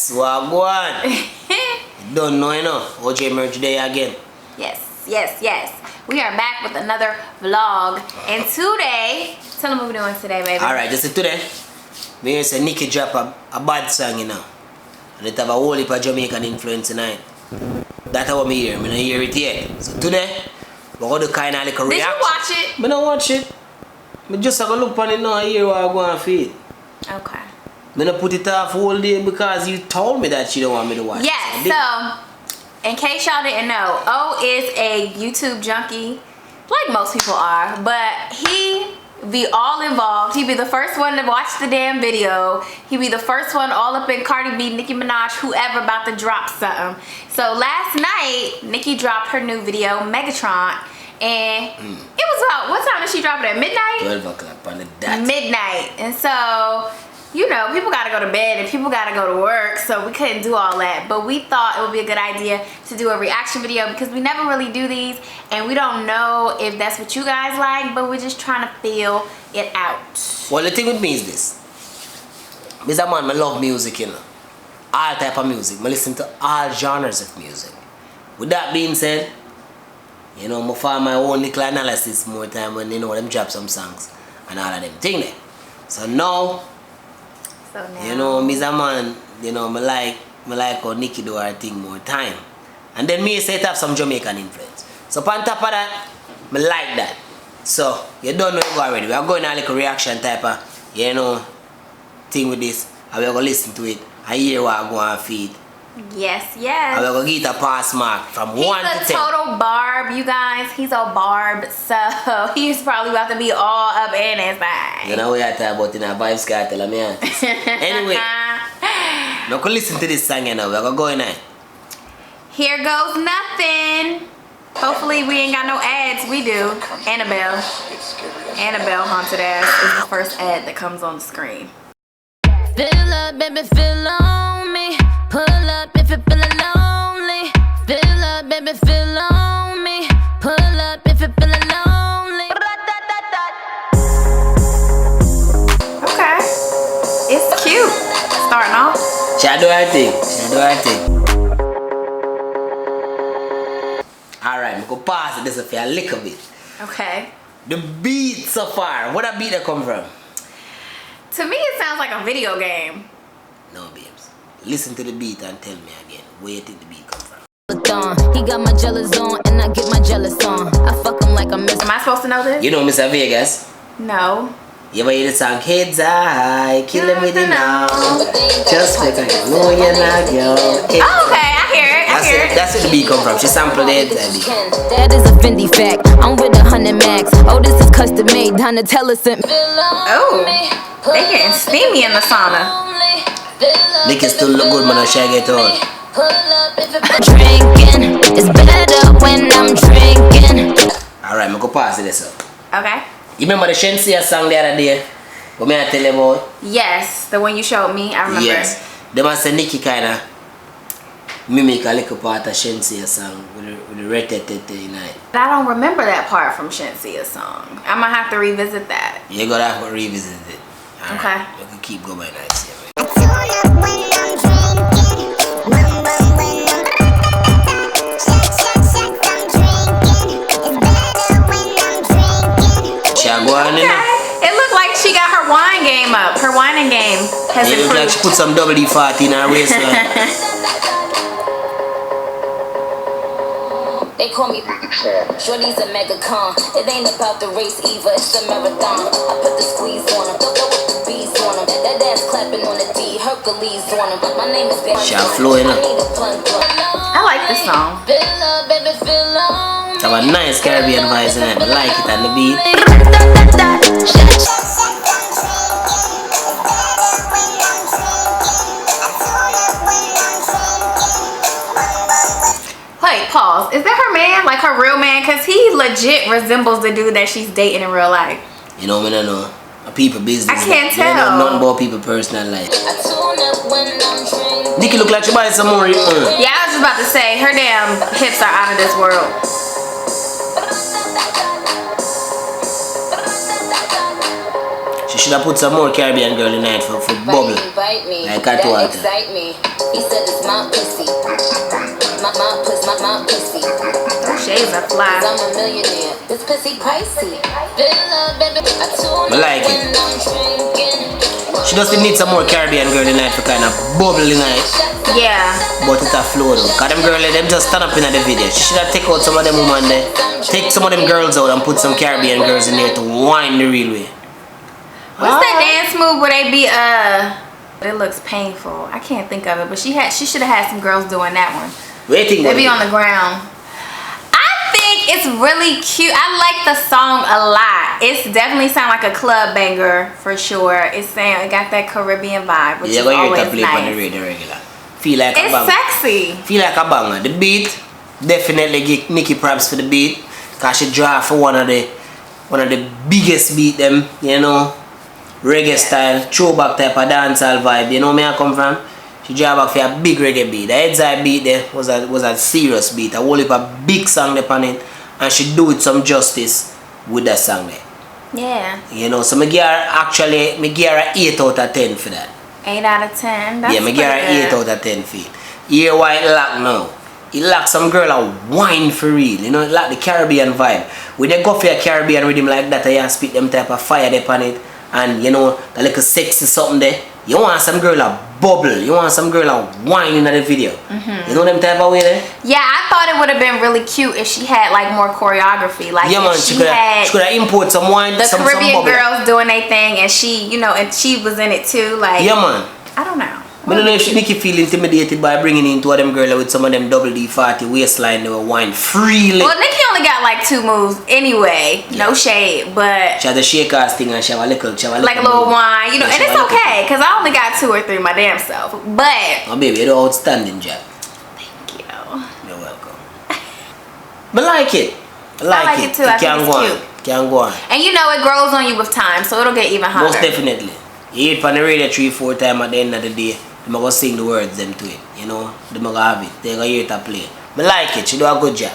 Yes, Wagwan. Don't know enough. OJ Merch Day again. Yes. We are back with another vlog. And today, tell them what we're doing today, baby. Alright, just today, me hear say Nicki drop a bad song, you know. And it have a whole heap of Jamaican influence tonight. That's what me hear. Me don't hear it yet. So today, we're going to do kind of like a reaction. Did you watch it? Me don't watch it. Me just have a look on it now and hear what I go and feel. Okay. Me don't put it off all day because you told me that you don't want me to watch it. Yeah, so, in case y'all didn't know, O is a YouTube junkie, like most people are, but he be all involved. He be the first one to watch the damn video. He be the first one all up in Cardi B, Nicki Minaj, whoever about to drop something. So last night, Nicki dropped her new video, Megatron, and it was about, what time did she drop it at? Midnight? 12 o'clock on the dot. Midnight. And so, you know, people gotta go to bed and people gotta go to work, so we couldn't do all that. But we thought it would be a good idea to do a reaction video because we never really do these and we don't know if that's what you guys like, but we're just trying to feel it out. Well, the thing with me is this. Mr. Man, I love music, you know. All type of music. I listen to all genres of music. With that being said, you know, I find my own little analysis more time when, you know, them drop some songs and all of them thing there. So now, you know, Mr. Man, you know, I like how Nicki do her thing more time. And then me say it have some Jamaican influence. So on top of that, I like that. So, you don't know it already. We are going to like a reaction type of, you know, thing with this. And we're going to listen to it. I hear what I go and feed. Yes. And we're going to get a pass mark from 1 to 10. He's a total barb, you guys. He's a barb, so he's probably about to be all up in his bag. You know what I talk about in a Vybz Kartel, I'm artist. Anyway, we're going to listen to this song, you know. We're going to go in there. Here goes nothing. Hopefully we ain't got no ads. We do. Annabelle Haunted Ass is the first ad that comes on the screen. Fill up, baby, fill on me. Pull up if you're feeling lonely. Fill up, baby, fill on me. Pull up if you're feeling lonely. Okay. It's cute. Starting off. She do her thing. Alright, I'm going to pass this for a little bit. Okay. The beat so far, where that beat that come from? To me, it sounds like a video game. No, babes. Listen to the beat and tell me again where you think the beat come from. He got my jealous on and I get my jealous on. I fuck him like I'm Am I supposed to know this? You know Mr. Vegas? No. You ever hear the song Heads High, killing me now. Just like I know you're not young. Oh, okay, I hear it. That's where the beat come from. She sampled it. That is a Fendi fact. I'm with 100 max. Oh, this is custom made. Donatella sent me. Oh, they getting steamy in the sauna. Nicki still look good, man. I shall get on. Drinking. It's better when I'm drinking. Alright, I'm going to pass this up. Okay. You remember the Shenseea song the other day? What may I tell you about? Yes, the one you showed me. I remember. Yes. They must say Nicki kind of mimic a little part of Shenseea song with the red-tetted night. I don't remember that part from Shensea's song. I'm gonna have to revisit that. You're gonna have to revisit it. All okay. Right. You can keep going nice. It looked like she got her wine game up. Her whining game has improved. It looked like she put some WD-40 in her waistline. They call me Shorty's a mega con. It ain't about the race either, it's a marathon. I put the squeeze on him, throw with the bees on him. That dance clapping on the D, Hercules on him. My name is Ben. Shall flow in her. I like this song. It's have a nice Caribbean vibes in it. I like it on the beat. Wait, pause. Is that her man? Like her real man? Because he legit resembles the dude that she's dating in real life. You know, I don't know. A people business. I can't tell. You know nothing about people personal life. Nicki look like she buys some more. Yeah, I was just about to say, her damn hips are out of this world. should have put some more Caribbean girl in night for bubble. Bite me, Like I that told her. excite me. He said it's my pussy. My pussy. Those shades are fly. I'm a millionaire. This pussy pricey. I told I like when it. I'm drinking. She just need some more Caribbean girl in night for kind of bubble in night. Yeah. But it's a flow though. Cause them girls, them just stand up in the video. She should have take out some of them women there. Take some of them girls out and put some Caribbean girls in there to whine the real way. What's that dance move where they be it looks painful. I can't think of it, but she should have had some girls doing that one. Waiting. They be on the ground. I think it's really cute. I like the song a lot. It's definitely sound like a club banger for sure. It got that Caribbean vibe, which is always play on the nice. radio regular. Feel like a It's banger. sexy. Feel like a banger. The beat, definitely give Nicki props for the beat. Cause she draw for one of the biggest beat them, you know. Reggae style, throwback type of dancehall vibe. You know where I come from? She draw back for a big reggae beat. The Heads Eye beat there was a serious beat. A whole heap of big song there on it. And she do it some justice with that song there. Yeah. You know, so me give her a 8 out of 10 for that. 8 out of 10. That's Yeah, me give her pretty 8 good. out of 10 for it. Hear why it lack now. It lack some girl a wine for real. You know, it lack the Caribbean vibe. When they go for a Caribbean rhythm like that, you spit them type of fire there on it. And you know, the little sexy something there. You want some girl a bubble. You want some girl a wine in the video. You know them type of way there? Yeah, I thought it would have been really cute if she had like more choreography. Like Yeah, if man, she could have import some wine, the some Caribbean bubble. girls doing their thing, and she, you know, and she was in it too. Like, Yeah, man. I don't know. I don't know if she make you feel intimidated by bringing in two of them girls with some of them double D40 waistline they were wine freely. Well, Nicki only got like 2 moves anyway. No shade, but She had the shake ass thing and she have a little like a little wine, you know, Yeah, and she it's have a little- okay because I only got 2 or 3 my damn self. But Oh baby, you do outstanding job. thank you. You're welcome. But like it. I like it too. I think can it's go on. cute. Can go on. And you know it grows on you with time, so it'll get even hotter. Most definitely. You hit on the radio 3-4 times at the end of the day, they're going to sing the words them to it. You know, they're going to have it. They're going to hear it and play. But like it, she do a good job.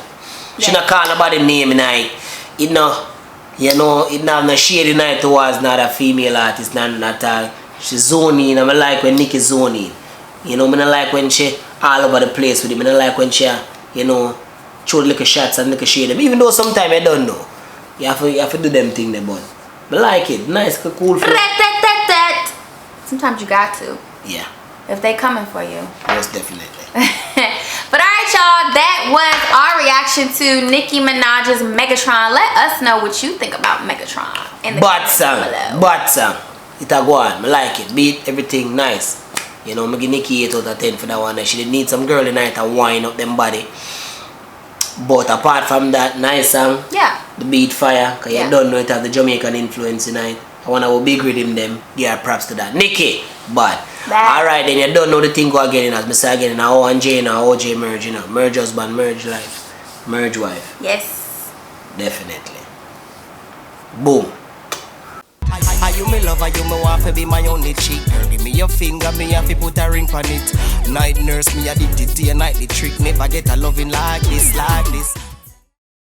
She not call nobody name night. It no, you know, it not no shady night towards not a female artist, not all. She zone in. I like when Nicki zone in. You know, I don't like when she all over the place with him. I don't like when she, you know, throw little shots and little shade them. Even though sometimes I don't know. You have to do them thing there, but I like it. Nice, cool. Sometimes you got to. Yeah, If they coming for you. most definitely. But alright y'all, that was our reaction to Nicki Minaj's Megatron. Let us know what you think about Megatron in the Bad comments song, below. bad song. It a go on. I like it. Beat everything nice. You know, I give Nicki 8 out of 10 for that one. She did need some girl tonight to wind up them body. But apart from that, nice song. Yeah. The beat fire. Cause Yeah. you don't know it has the Jamaican influence tonight. I wanna go big rhythm them. Yeah, props to that. Nicki, bad. Bad. Alright then, you don't know the thing go again as I say again. Now O&J now OJ merge, you know. Merge husband, merge life. Merge wife. Yes. Definitely. Boom. Are you me lover, you me want to be my only cheek. Girl, give me your finger, me have to put a ring on it. Night nurse, me addicted to your nightly trick. Never get a loving like this, like this.